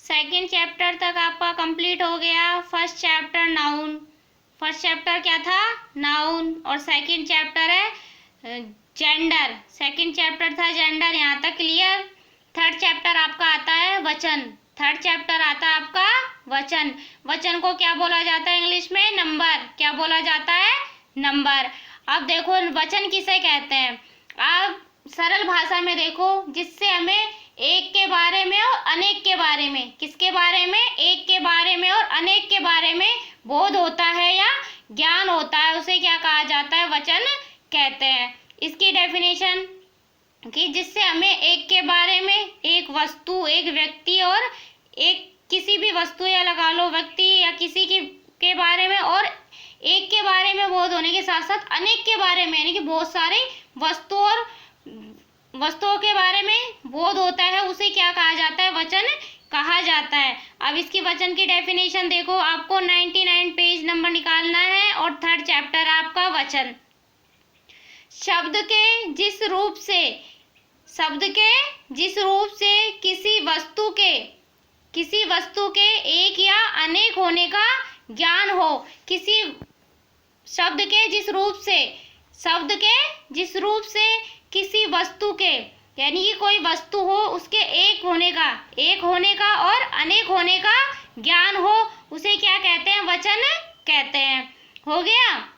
Second chapter तक आपका complete हो गया। First chapter noun, first chapter क्या था? नाउन। और सेकंड चैप्टर है जेंडर, सेकंड चैप्टर था जेंडर। यहाँ तक क्लियर। थर्ड चैप्टर आपका आता है वचन, थर्ड चैप्टर आता है आपका वचन। वचन को क्या बोला जाता है इंग्लिश में? नंबर। क्या बोला जाता है? नंबर। अब देखो वचन किसे कहते हैं, आप सरल भाषा में देखो, जिससे हमें एक के बारे में और अनेक के बारे में, किसके बारे में? एक के बारे में और अनेक के बारे में बोध होता है या ज्ञान होता है, उसे क्या कहा जाता है? वचन कहते हैं। इसकी डेफिनेशन कि जिससे हमें एक के बारे में, एक वस्तु, एक व्यक्ति और एक किसी भी वस्तु या लगा लो व्यक्ति या किसी के बारे में और एक के बारे में बोध होने के साथ साथ अनेक के बारे में, यानी कि बहुत सारे वस्तु और वस्तुओं के बारे में बोध होता है, उसे क्या कहा जाता है? वचन कहा जाता है। अब इसकी वचन की डेफिनेशन देखो, आपको 99 पेज नंबर निकालना है और थर्ड चैप्टर आपका वचन। शब्द के जिस रूप से, शब्द के जिस रूप से किसी वस्तु के एक या अनेक होने का ज्ञान हो, किसी शब्द के जिस रूप से, शब्द के जिस रूप से किसी वस्तु के, यानी कि कोई वस्तु हो उसके एक होने का और अनेक होने का ज्ञान हो, उसे क्या कहते हैं? वचन कहते हैं। हो गया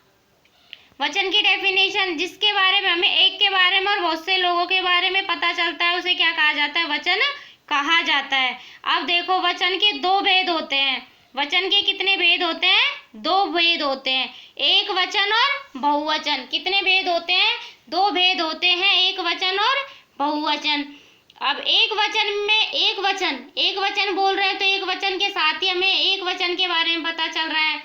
वचन की डेफिनेशन। जिसके बारे में हमें एक के बारे में और बहुत से लोगों के बारे में पता चलता है, उसे क्या कहा जाता है? वचन कहा जाता है। अब देखो वचन के दो भेद होते हैं। वचन के कितने भेद होते हैं? दो भेद होते हैं, एक वचन और बहुवचन। कितने भेद होते हैं? दो भेद होते हैं, एक वचन और बहुवचन। अब एक वचन में एक वचन बोल रहे हैं तो एक वचन के साथ ही हमें एक वचन के बारे में पता चल रहा है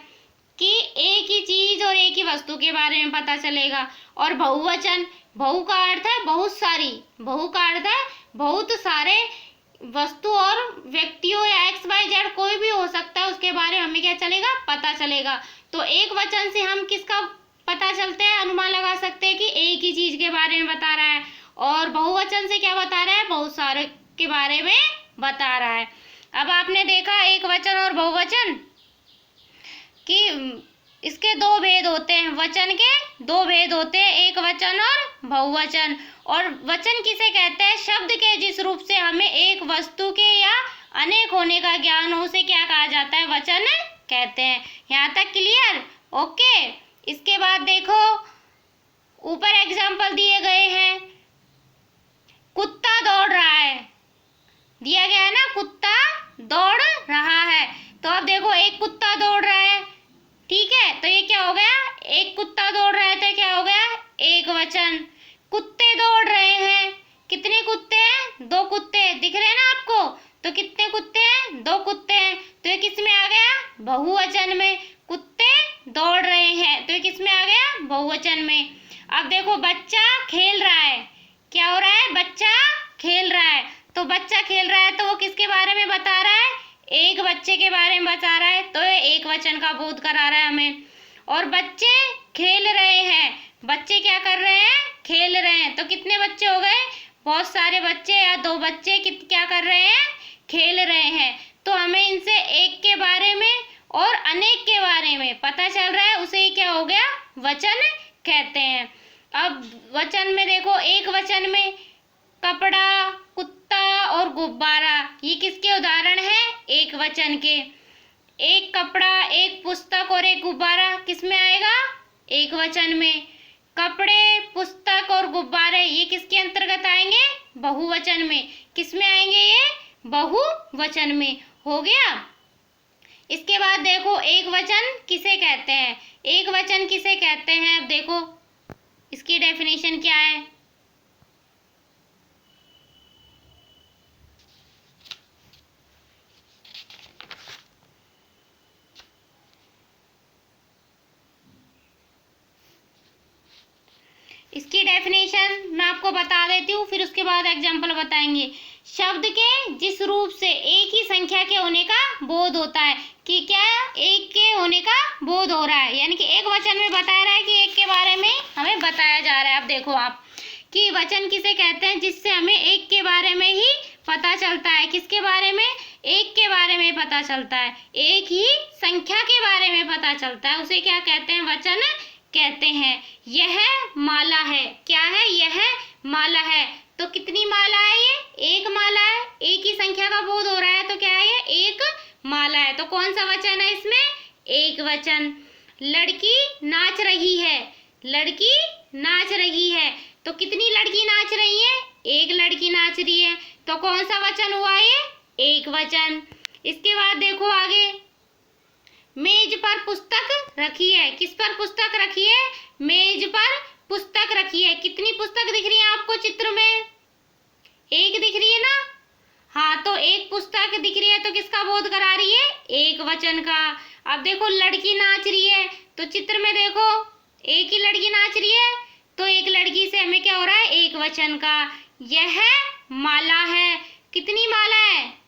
कि एक ही चीज और एक ही वस्तु के बारे में पता चलेगा। और बहुवचन, बहु का अर्थ है बहुत सारी, बहु का अर्थ है बहुत सारे वस्तु और व्यक्तियों या XYZ कोई भी हो सकता है, उसके बारे में हमें क्या चलेगा? पता चलेगा। तो एक वचन से हम किसका पता चलते हैं? अनुमान लगा सकते हैं कि एक ही चीज के बारे में बता रहा है। और बहुवचन से क्या बता रहा है? बहुत सारे के बारे में बता रहा है। अब आपने देखा एक वचन और बहुवचन कि इसके दो भेद होते हैं, वचन के दो भेद होते हैं, एक वचन और बहुवचन। और वचन किसे कहते हैं? शब्द के जिस रूप से हमें एक वस्तु के या अनेक होने का ज्ञान हो, उसे क्या कहा जाता है? वचन कहते हैं। यहाँ तक क्लियर? ओके। इसके बाद देखो ऊपर एग्जाम्पल दिए गए हैं। कुत्ता दौड़ रहा है, दिया गया है ना, कुत्ता दौड़ रहा है। तो अब देखो एक कुत्ता दौड़ रहा है, ठीक है, तो ये क्या हो गया? एक कुत्ता दौड़ रहा है तो क्या हो गया? एक वचन। कुत्ते दौड़ रहे हैं, कितने कुत्ते हैं? दो कुत्ते। दिख रहे हैं ना आपको? तो कितने कुत्ते हैं? दो कुत्ते हैं। तो ये किस में आ गया? बहुवचन में। कुत्ते दौड़ रहे हैं तो ये किस में आ गया? बहुवचन में। अब देखो बच्चा खेल रहा है, क्या हो रहा है? बच्चा खेल रहा है। तो बच्चा खेल रहा है तो वो किसके बारे में बता रहा है? एक बच्चे के बारे में बता रहा है, तो ये एक वचन का बोध करा रहा है हमें। और बच्चे खेल रहे हैं, बच्चे क्या कर रहे हैं? खेल रहे हैं। तो कितने बच्चे हो गए? बहुत सारे बच्चे या दो बच्चे क्या कर रहे हैं? खेल रहे हैं। तो हमें इनसे एक के बारे में और अनेक के बारे में पता चल रहा है, उसे क्या हो गया? वचन कहते हैं। अब वचन में देखो, एक वचन में कपड़ा, कुत्ता और गुब्बारा, ये किसके उदाहरण हैं? एक वचन के। एक कपड़ा, एक पुस्तक और एक गुब्बारा किस में आएगा? एक वचन में। कपड़े, पुस्तक और गुब्बारे ये किसके अंतर्गत आएंगे? बहुवचन में। किस में आएंगे ये? बहुवचन में। हो गया। इसके बाद देखो एक वचन किसे कहते हैं? एक वचन किसे कहते हैं? अब देखो इसकी डेफिनेशन क्या है। इसकी डेफिनेशन मैं आपको बता देती हूँ, फिर उसके बाद एग्जाम्पल बताएंगे। शब्द के जिस रूप से एक ही संख्या के होने का बोध होता है, कि क्या एक के होने का बोध हो रहा है, यानी कि एक वचन में बताया रहा है कि एक के बारे में हमें बताया जा रहा है। अब देखो आप कि वचन किसे कहते हैं? जिससे हमें एक के बारे में ही पता चलता है। किसके बारे में? एक के बारे में पता चलता है, एक ही संख्या के बारे में पता चलता है, उसे क्या कहते हैं? वचन कहते हैं। यह माला है। क्या है? यह माला है। तो कितनी माला है ये? एक माला है। एक ही संख्या का बोध हो रहा है तो क्या है ये? एक माला है। तो कौन सा वचन है इसमें? एक वचन। लड़की नाच रही है। लड़की नाच रही है। तो कितनी लड़की नाच रही है? एक लड़की नाच रही है। तो कौन सा वचन हुआ ये? एक वचन। इसके बाद देखो आगे, मेज पर पुस्तक रखी है। किस पर पुस्तक रखी है? मेज पर पुस्तक रखी है। कितनी पुस्तक दिख रही है आपको चित्र में? एक दिख रही है ना? हाँ, तो एक पुस्तक दिख रही है तो किसका बोध करा रही है? एक वचन का। अब देखो लड़की नाच रही है, तो चित्र में देखो एक ही लड़की नाच रही है, तो एक लड़की से हमें क्या हो रहा है? एक वचन का। यह माला है। कितनी माला है?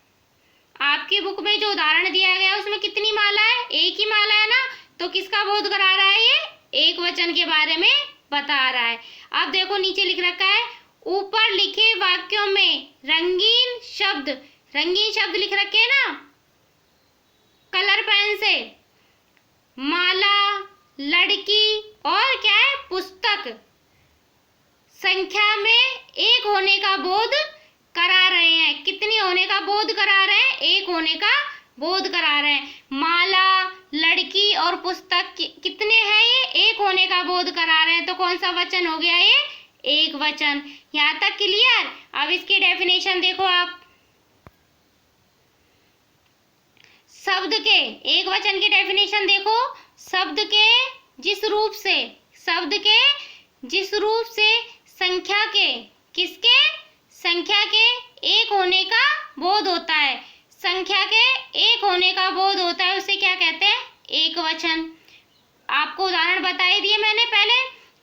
आपकी बुक में जो उदाहरण दिया गया है उसमें कितनी माला है? एक ही माला है ना? तो किसका बोध करा रहा है ये? एक वचन के बारे में बता रहा है। अब देखो नीचे लिख रखा है, ऊपर लिखे वाक्यों में रंगीन शब्द लिख रखे हैं ना कलर पेन से। माला, लड़की और क्या है? पुस्तक संख्या में एक होने का बोध करा रहे हैं। कितनी होने का बोध करा रहे हैं? एक होने का बोध करा रहे हैं। माला, लड़की और पुस्तक कितने हैं ये? एक होने का बोध करा रहे हैं। तो कौन सा वचन हो गया ये? एक वचन। यहाँ तक क्लियर? अब इसकी डेफिनेशन देखो आप। शब्द के एक वचन की डेफिनेशन देखो। शब्द के जिस रूप से संख्या के किसके? संख्या के एक होने का बोध होता है। संख्या के एक होने का बोध होता है, उसे क्या कहते हैं? एक वचन। आपको उदाहरण बता ही दिए मैंने पहले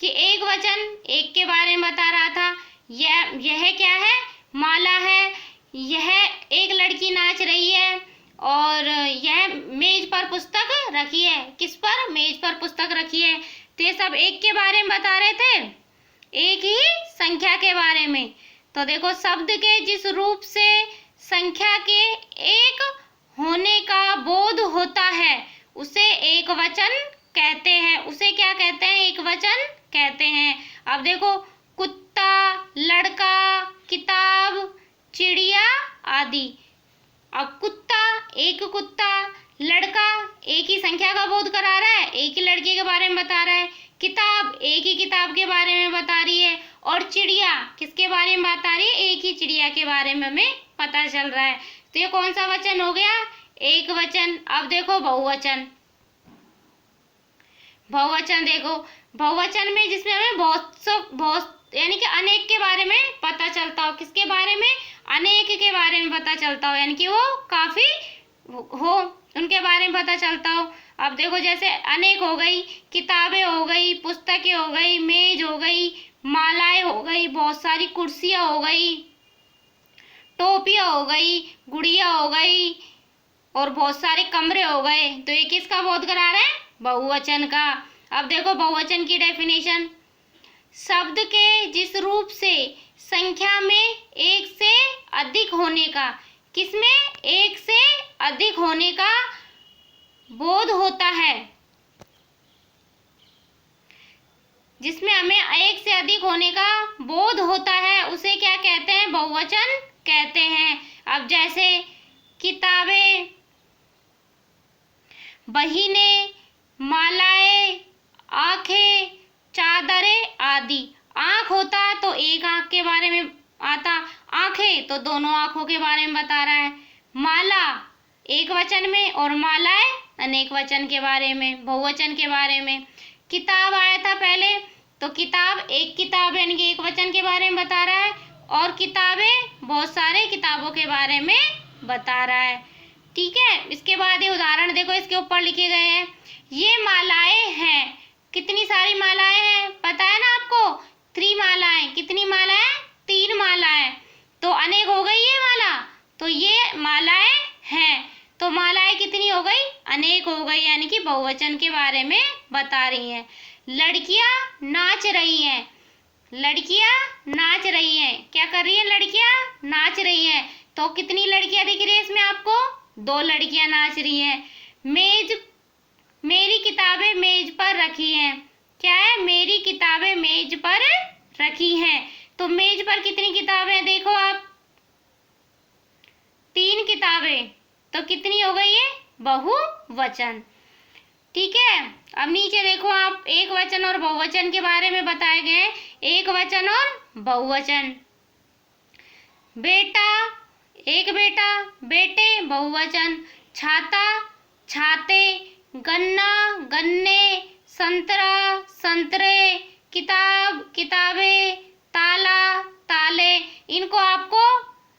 कि एक वचन एक के बारे में बता रहा था। यह क्या है? माला है। यह एक लड़की नाच रही है और यह मेज पर पुस्तक रखी है। किस पर? मेज पर पुस्तक रखी है। तो ये सब एक के बारे में बता रहे थे, एक ही संख्या के बारे में। तो देखो, शब्द के जिस रूप से संख्या के एक होने का बोध होता है उसे एक वचन कहते हैं। उसे क्या कहते हैं? एक वचन कहते हैं। अब देखो, कुत्ता, लड़का, किताब, चिड़िया आदि। अब कुत्ता, लड़का एक ही संख्या का बोध करा रहा है, एक ही लड़के के बारे में बता रहा है। किताब एक ही किताब के बारे में बता रही है। और चिड़िया किसके बारे में बता रही है? एक ही चिड़िया के बारे में हमें पता चल रहा है। तो ये कौन सा वचन हो गया? एक वचन। अब देखो बहुवचन। बहुवचन देखो, बहुवचन में जिसमें हमें बहुत यानी कि अनेक के बारे में पता चलता हो। किसके बारे में? अनेक के बारे में पता चलता हो, यानी कि वो काफी हो, उनके बारे में पता चलता हो। अब देखो, जैसे अनेक हो गई, किताबें हो गई, पुस्तकें हो गई, मेज हो गई, मालाएं हो गई, बहुत सारी कुर्सियां हो गई, टोपियां हो गई, गुड़िया हो गई और बहुत सारे कमरे हो गए। तो ये किसका बोध करा रहे हैं? बहुवचन का। अब देखो बहुवचन की डेफिनेशन। शब्द के जिस रूप से संख्या में एक से अधिक होने का, किसमें? एक से अधिक होने का बोध होता है, जिसमें हमें एक से अधिक होने का बोध होता है, उसे क्या कहते हैं? बहुवचन कहते हैं। अब जैसे किताबें, बहिनें, मालाएं, आंखें, चादरें आदि। आंख होता तो एक आंख के बारे में आता, आंखें तो दोनों आंखों के बारे में बता रहा है। माला एक वचन में और मालाएं अनेक वचन के बारे में, बहुवचन के बारे में। किताब आया था पहले, तो किताब एक किताब यानी कि एक वचन के बारे में बता रहा है, और किताबें बहुत सारे किताबों के बारे में बता रहा है। ठीक है, इसके बाद ये उदाहरण देखो, इसके ऊपर लिखे गए हैं। ये मालाएं हैं। कितनी सारी मालाएं हैं पता है ना आपको? 3 मालाएं। कितनी मालाएं? 3 मालाएं। तो अनेक हो गई ये माला, तो ये मालाएं हैं। तो मालाएं कितनी हो गई? अनेक हो गई, यानी कि बहुवचन के बारे में बता रही हैं। लड़कियां नाच रही हैं। लड़कियां नाच रही हैं। क्या कर रही हैं? लड़कियां नाच रही हैं। तो कितनी लड़कियां दिख रही है इसमें आपको? 2 लड़कियां नाच रही हैं। मेज, मेरी किताबें मेज पर रखी हैं। क्या है? मेरी किताबें मेज पर रखी हैं। तो मेज पर कितनी किताबें? देखो आप, 3 किताबें। तो कितनी हो गई है? बहुवचन। ठीक है। अब नीचे देखो आप, एक वचन और बहुवचन के बारे में बताए गए हैं। एक वचन और बहुवचन। बेटा, एक बेटा, बेटे, बहुवचन। छाता, छाते। गन्ना, गन्ने। संतरा, संतरे। किताब, किताबें। ताला, ताले। इनको आपको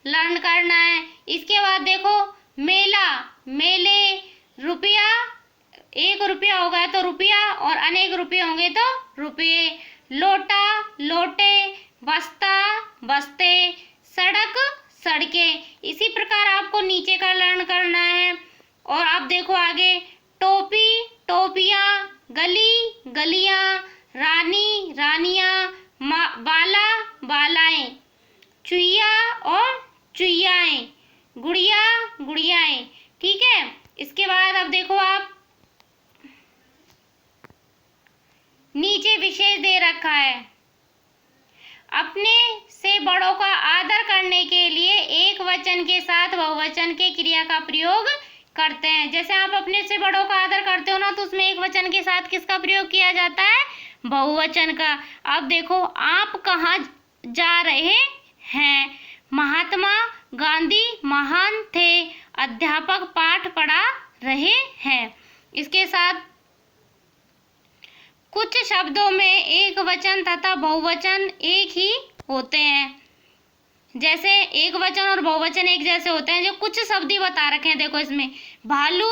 लर्न करना है। इसके बाद देखो, मेला, मेले। रुपया, 1 रुपया होगा तो रुपया, और अनेक रुपये होंगे तो रुपये। लोटा, लोटे। बस्ता, बस्ते। सड़क, सड़कें। इसी प्रकार आपको नीचे का लर्न करना है। और आप देखो आगे, टोपी, टोपियाँ। गली, गलियाँ। रानी, रानियाँ। बाला, बालाएं। चुईया और चुईयाएं। गुड़िया, गुड़ियाएं। ठीक है। इसके बाद अब देखो आप, नीचे विशेष दे रखा है। अपने से बड़ों का आदर करने के लिए एक वचन के साथ बहुवचन के क्रिया का प्रयोग करते हैं। जैसे आप अपने से बड़ों का आदर करते हो ना, तो उसमें एक वचन के साथ किसका प्रयोग किया जाता है? बहुवचन का। अब देखो, आप कहाँ जा रहे हैं? महात्मा गांधी महान थे। अध्यापक पाठ पढ़ा रहे हैं। इसके साथ कुछ शब्दों में एक वचन तथा बहुवचन एक ही होते हैं। जैसे एक वचन और बहुवचन एक जैसे होते हैं। जो कुछ शब्द ही बता रखे हैं, देखो इसमें, भालू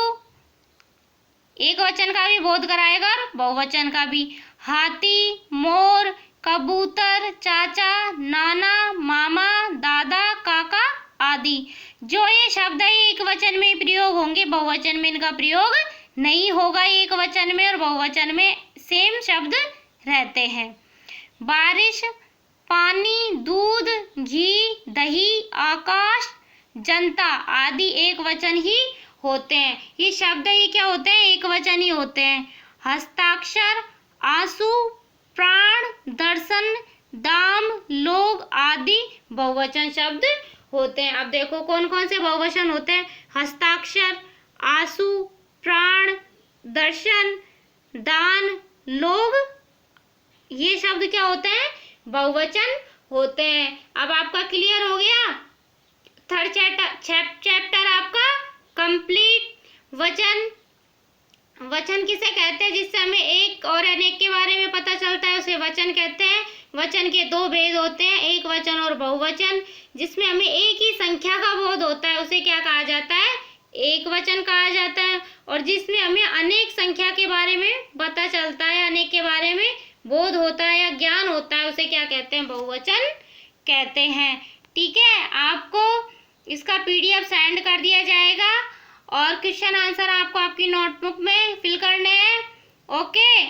एक वचन का भी बोध कराएगा और बहुवचन का भी। हाथी, मोर, कबूतर, चाचा, नाना, मामा, दादा, काका आदि। जो ये शब्द है एक वचन में प्रयोग होंगे, बहुवचन में इनका प्रयोग नहीं होगा। एक वचन में और बहुवचन में सेम शब्द रहते हैं। बारिश, पानी, दूध, घी, दही, आकाश, जनता आदि एक वचन ही होते हैं। ये शब्द ही क्या होते हैं? एक वचन ही होते हैं। हस्ताक्षर, आंसू, प्राण, दर्शन, दाम, लोग आदि बहुवचन शब्द होते हैं। अब देखो कौन कौन से बहुवचन होते हैं? हस्ताक्षर, आंसू, प्राण, दर्शन, दान, लोग, ये शब्द क्या होते हैं? बहुवचन होते हैं। अब आपका क्लियर हो गया? थर्ड चैप्टर आपका कंप्लीट। वचन किसे कहते हैं? जिससे हमें एक और अनेक के बारे में पता चलता है, उसे वचन कहते हैं। वचन के 2 भेद होते हैं, एक वचन और बहुवचन। जिसमें हमें एक ही संख्या का बोध होता है, उसे क्या कहा जाता है? एक वचन कहा जाता है। और जिसमें हमें अनेक संख्या के बारे में पता चलता है, अनेक के बारे में बोध होता है या ज्ञान होता है, उसे क्या कहते हैं? बहुवचन कहते हैं। ठीक है। आपको इसका PDF सेंड कर दिया जाएगा और क्वेश्चन आंसर आपको आपकी नोटबुक में फिल करने हैं। ओके।